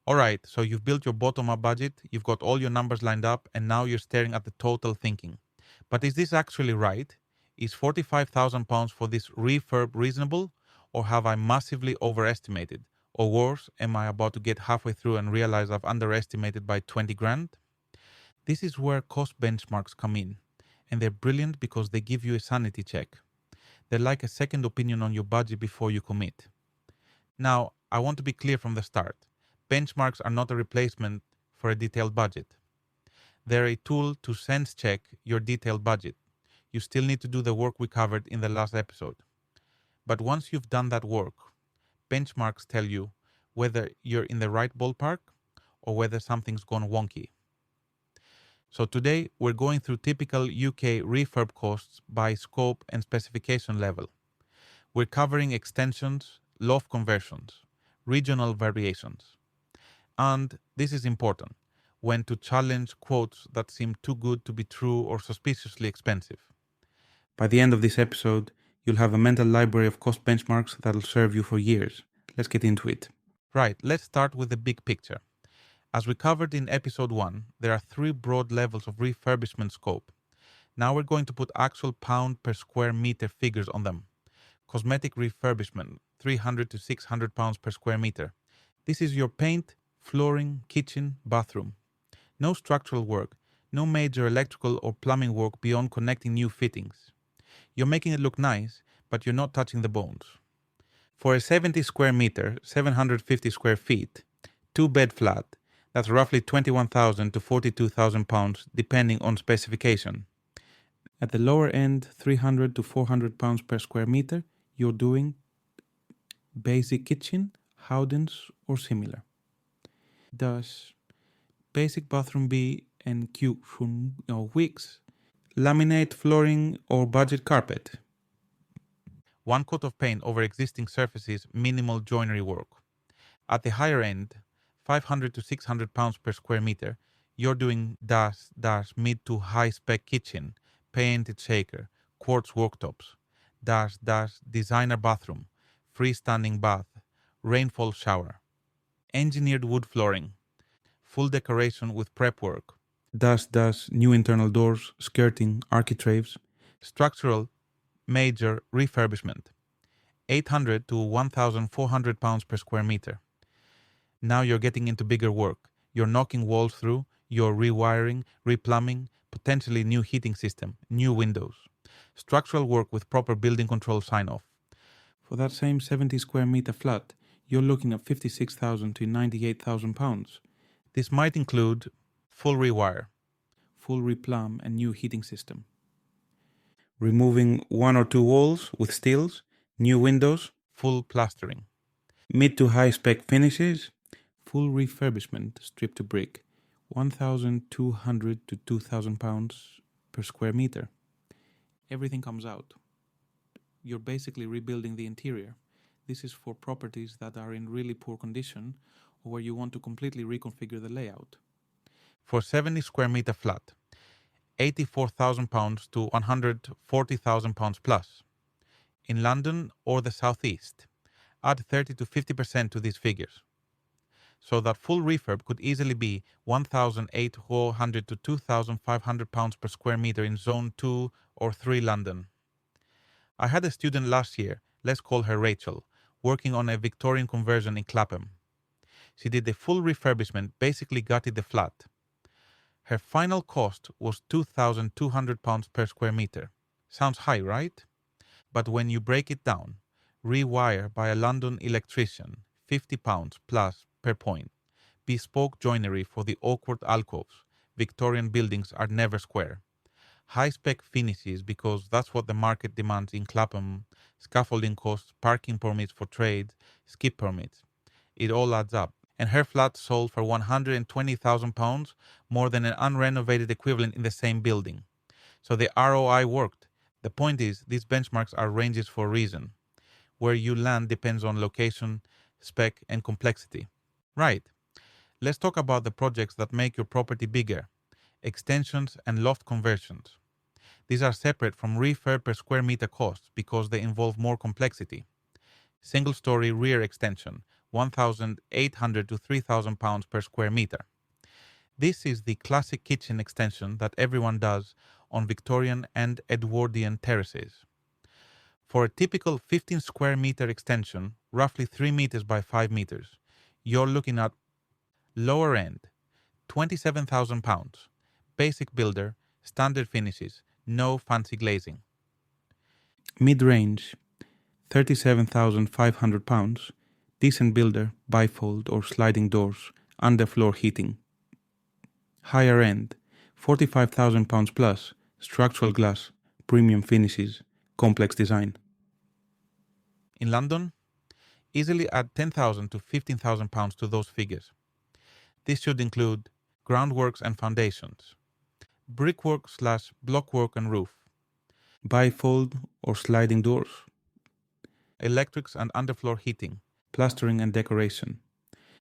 Alright, so you've built your bottom-up budget, you've got all your numbers lined up, and now you're staring at the total thinking. But is this actually right? Is £45,000 for this refurb reasonable? Or have I massively overestimated? Or worse, am I about to get halfway through and realize I've underestimated by 20 grand? This is where cost benchmarks come in. And they're brilliant because they give you a sanity check. They're like a second opinion on your budget before you commit. Now, I want to be clear from the start. Benchmarks are not a replacement for a detailed budget. They're a tool to sense check your detailed budget. You still need to do the work we covered in the last episode. But once you've done that work, benchmarks tell you whether you're in the right ballpark or whether something's gone wonky. So today we're going through typical UK refurb costs by scope and specification level. We're covering extensions, loft conversions, regional variations. And this is important when to challenge quotes that seem too good to be true or suspiciously expensive. By the end of this episode, you'll have a mental library of cost benchmarks that'll serve you for years. Let's get into it. Right, let's start with the big picture. As we covered in episode 1, there are 3 broad levels of refurbishment scope. Now we're going to put actual pound per square meter figures on them. Cosmetic refurbishment, £300 to £600 per square meter. This is your paint, flooring, kitchen, bathroom. No structural work, no major electrical or plumbing work beyond connecting new fittings. You're making it look nice, but you're not touching the bones. For a 70 square meter, 750 square feet, 2-bed flat, that's roughly £21,000 to £42,000 depending on specification. At the lower end, £300 to £400 per square meter, you're doing basic kitchen, Howdens or similar. Does basic bathroom B and Q from Wicks, laminate flooring or budget carpet? One coat of paint over existing surfaces, minimal joinery work. At the higher end, £500 to £600 per square meter, you're doing mid to high spec kitchen, painted shaker, quartz worktops, designer bathroom, freestanding bath, rainfall shower, engineered wood flooring, full decoration with prep work, new internal doors, skirting, architraves, structural major refurbishment, £800 to £1,400 per square meter. Now you're getting into bigger work. You're knocking walls through, you're rewiring, replumbing, potentially new heating system, new windows. Structural work with proper building control sign-off. For that same 70 square meter flat, you're looking at £56,000 to £98,000. This might include full rewire, full replumb and new heating system. Removing 1 or 2 walls with steels, new windows, full plastering. Mid to high spec finishes, full refurbishment, strip to brick, £1,200 to £2,000 per square meter. Everything comes out. You're basically rebuilding the interior. This is for properties that are in really poor condition or where you want to completely reconfigure the layout. For 70 square meter flat, £84,000 to £140,000 plus. In London or the southeast, add 30 to 50% to these figures. So that full refurb could easily be £1,800 to £2,500 per square meter in zone 2 or 3 London. I had a student last year, let's call her Rachel, working on a Victorian conversion in Clapham. She did the full refurbishment, basically gutted the flat. Her final cost was £2,200 per square meter. Sounds high, right? But when you break it down, rewire by a London electrician, £50 plus per point. Bespoke joinery for the awkward alcoves. Victorian buildings are never square. High-spec finishes because that's what the market demands in Clapham. Scaffolding costs, parking permits for trades, skip permits. It all adds up. And her flat sold for £120,000, more than an unrenovated equivalent in the same building. So the ROI worked. The point is, these benchmarks are ranges for a reason. Where you land depends on location, spec, and complexity. Right. Let's talk about the projects that make your property bigger. Extensions and loft conversions. These are separate from refurb per square meter costs because they involve more complexity. Single-story rear extension, £1,800 to £3,000 per square meter. This is the classic kitchen extension that everyone does on Victorian and Edwardian terraces. For a typical 15 square meter extension, roughly 3 meters by 5 meters, you're looking at lower end, £27,000, basic builder, standard finishes, no fancy glazing. Mid-range, £37,500, decent builder, bifold or sliding doors, underfloor heating. Higher end, £45,000 plus, structural glass, premium finishes, complex design. In London, easily add £10,000 to £15,000 to those figures. This should include groundworks and foundations, brickwork / blockwork and roof, Bifold or sliding doors, electrics and underfloor heating, plastering and decoration.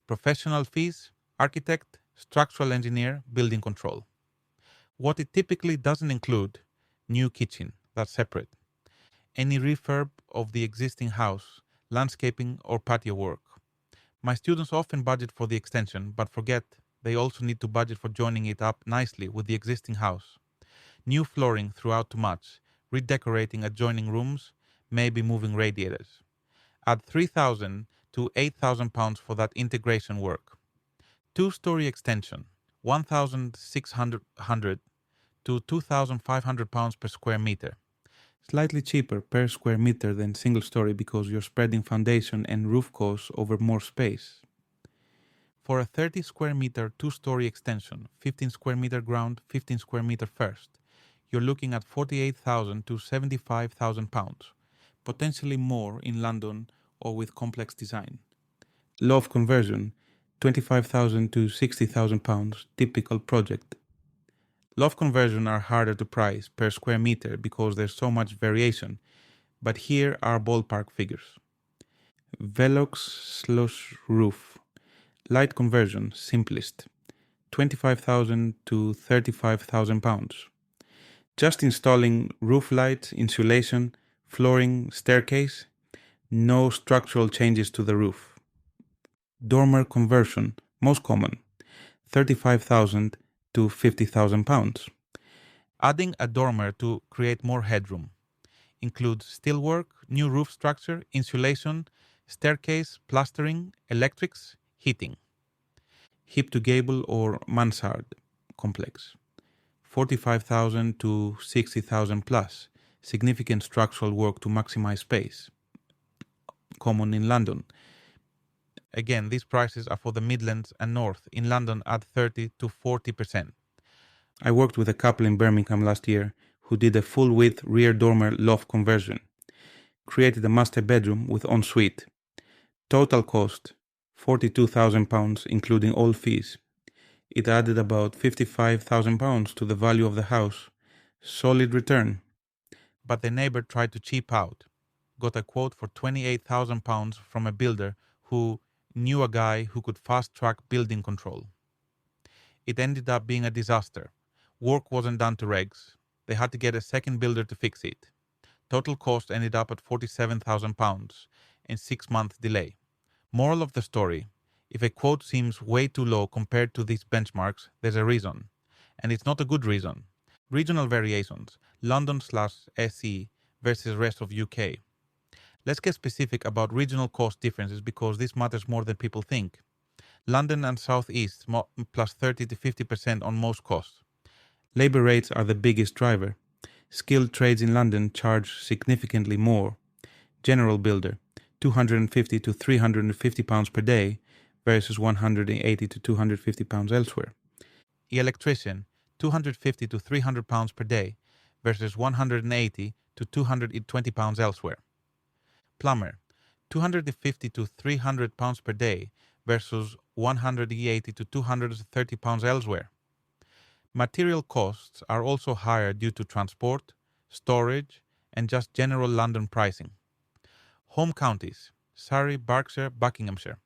professional fees, architect, structural engineer, building control. What it typically doesn't include, new kitchen, that's separate. Any refurb of the existing house, landscaping or patio work. My students often budget for the extension, but forget they also need to budget for joining it up nicely with the existing house. New flooring throughout to match, redecorating adjoining rooms, maybe moving radiators. Add £3,000 to £8,000 for that integration work. Two-storey extension, £1,600 to £2,500 per square meter. Slightly cheaper per square meter than single story because you're spreading foundation and roof costs over more space. For a 30 square meter two-storey extension, 15 square meter ground, 15 square meter first, you're looking at £48,000 to £75,000, potentially more in London or with complex design. Loft conversion, £25,000 to £60,000, typical project. Loft conversion are harder to price per square meter because there's so much variation, but here are ballpark figures. Velux slush roof, light conversion, simplest, £25,000 to £35,000. Just installing roof lights, insulation, flooring, staircase, no structural changes to the roof. Dormer conversion, most common, £35,000 to £50,000. Adding a dormer to create more headroom. Includes steelwork, new roof structure, insulation, staircase, plastering, electrics, heating. Hip-to-gable or mansard complex, £45,000 to £60,000 plus, significant structural work to maximize space. Common in London. Again, these prices are for the Midlands and North. In London, add 30 to 40%. I worked with a couple in Birmingham last year who did a full-width rear dormer loft conversion. Created a master bedroom with ensuite. Total cost, £42,000 including all fees. It added about £55,000 to the value of the house. Solid return. But the neighbour tried to cheap out. Got a quote for £28,000 from a builder who knew a guy who could fast-track building control. It ended up being a disaster. Work wasn't done to regs. They had to get a second builder to fix it. Total cost ended up at £47,000 and 6-month delay. Moral of the story, if a quote seems way too low compared to these benchmarks, there's a reason. And it's not a good reason. Regional variations, London/SE versus rest of UK. Let's get specific about regional cost differences because this matters more than people think. London and South East plus 30 to 50% on most costs. Labour rates are the biggest driver. Skilled trades in London charge significantly more. General builder, £250 to £350 per day versus £180 to £250 elsewhere. Electrician, £250 to £300 per day versus £180 to £220 elsewhere. Plumber, £250 to £300 per day versus £180 to £230 elsewhere. Material costs are also higher due to transport, storage, and just general London pricing. Home counties, Surrey, Berkshire, Buckinghamshire,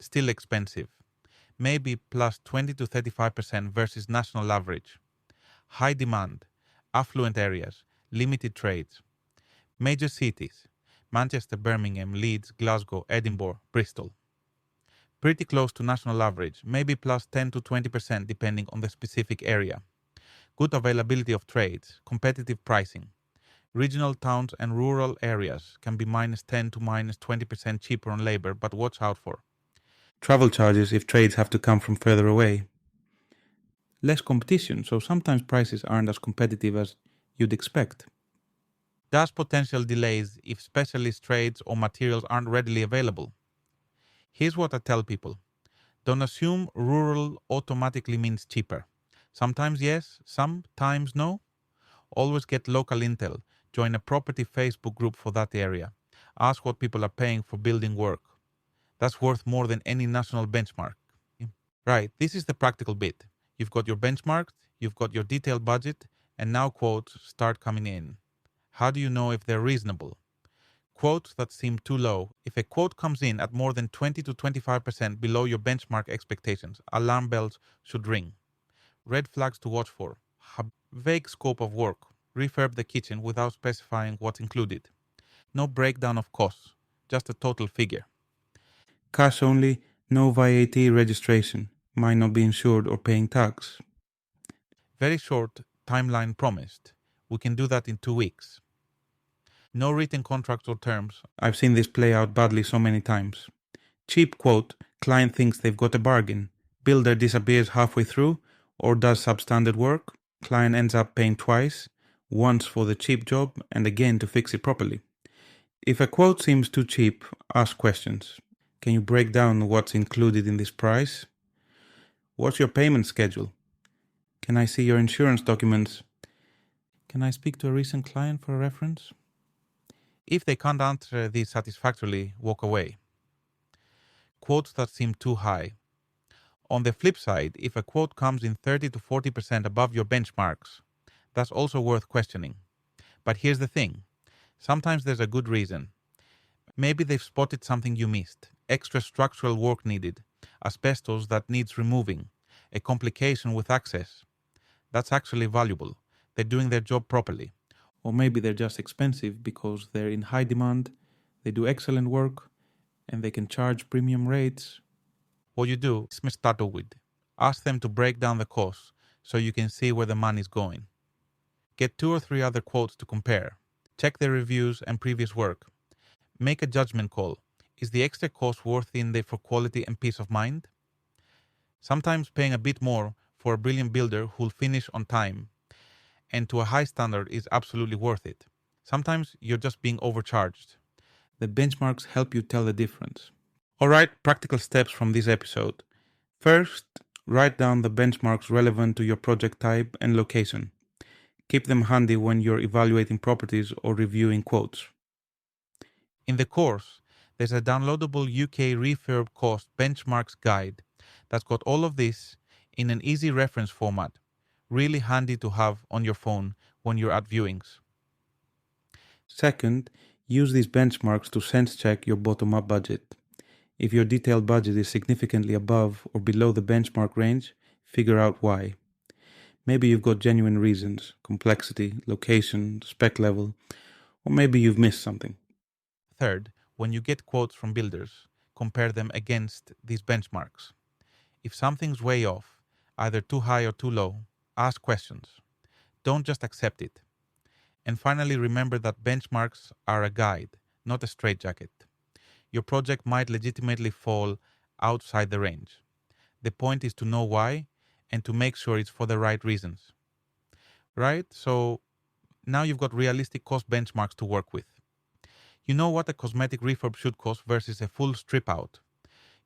still expensive, maybe plus 20 to 35% versus national average. High demand, affluent areas, limited trades. Major cities, Manchester, Birmingham, Leeds, Glasgow, Edinburgh, Bristol. Pretty close to national average, maybe plus 10 to 20% depending on the specific area. Good availability of trades, competitive pricing. Regional towns and rural areas can be minus 10 to minus 20% cheaper on labor, but watch out for travel charges if trades have to come from further away. Less competition, so sometimes prices aren't as competitive as you'd expect. Thus potential delays if specialist trades or materials aren't readily available. Here's what I tell people. Don't assume rural automatically means cheaper. Sometimes yes, sometimes no. Always get local intel. Join a property Facebook group for that area. Ask what people are paying for building work. That's worth more than any national benchmark. Right, this is the practical bit. You've got your benchmarks, you've got your detailed budget, and now quotes start coming in. How do you know if they're reasonable? Quotes that seem too low. If a quote comes in at more than 20 to 25% below your benchmark expectations, alarm bells should ring. Red flags to watch for. Vague scope of work. Refurb the kitchen without specifying what's included. No breakdown of costs, just a total figure. Cash only, no VAT registration, might not be insured or paying tax. Very short timeline promised. We can do that in 2 weeks. No written contracts or terms. I've seen this play out badly so many times. Cheap quote, client thinks they've got a bargain. Builder disappears halfway through or does substandard work. Client ends up paying twice, once for the cheap job and again to fix it properly. If a quote seems too cheap, ask questions. Can you break down what's included in this price? What's your payment schedule? Can I see your insurance documents? Can I speak to a recent client for a reference? If they can't answer these satisfactorily, walk away. Quotes that seem too high. On the flip side, if a quote comes in 30 to 40% above your benchmarks, that's also worth questioning. But here's the thing. Sometimes there's a good reason. Maybe they've spotted something you missed. Extra structural work needed. Asbestos that needs removing. A complication with access. That's actually valuable. They're doing their job properly. Or maybe they're just expensive because they're in high demand, they do excellent work, and they can charge premium rates. What you do is start with. Ask them to break down the costs so you can see where the money's going. Get 2 or 3 other quotes to compare. Check their reviews and previous work. Make a judgment call. Is the extra cost worth it for quality and peace of mind? Sometimes paying a bit more for a brilliant builder who'll finish on time and to a high standard is absolutely worth it. Sometimes you're just being overcharged. The benchmarks help you tell the difference. Alright, practical steps from this episode. First, write down the benchmarks relevant to your project type and location. Keep them handy when you're evaluating properties or reviewing quotes. In the course, there's a downloadable UK refurb cost benchmarks guide that's got all of this in an easy reference format. Really handy to have on your phone when you're at viewings. Second, use these benchmarks to sense check your bottom-up budget. If your detailed budget is significantly above or below the benchmark range, figure out why. Maybe you've got genuine reasons, complexity, location, spec level, or maybe you've missed something. Third, when you get quotes from builders, compare them against these benchmarks. If something's way off, either too high or too low, ask questions. Don't just accept it. And finally, remember that benchmarks are a guide, not a straitjacket. Your project might legitimately fall outside the range. The point is to know why and to make sure it's for the right reasons. Right? So now you've got realistic cost benchmarks to work with. You know what a cosmetic refurb should cost versus a full strip out.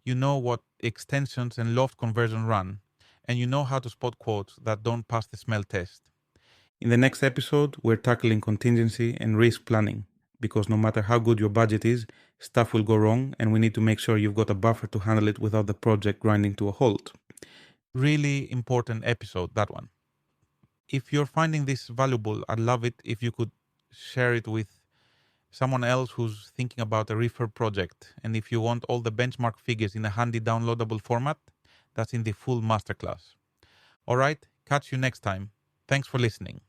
You know what extensions and loft conversion run, and you know how to spot quotes that don't pass the smell test. In the next episode, we're tackling contingency and risk planning, because no matter how good your budget is, stuff will go wrong and we need to make sure you've got a buffer to handle it without the project grinding to a halt. Really important episode, that one. If you're finding this valuable, I'd love it if you could share it with someone else who's thinking about a refurb project. And if you want all the benchmark figures in a handy downloadable format, that's in the full masterclass. All right, catch you next time. Thanks for listening.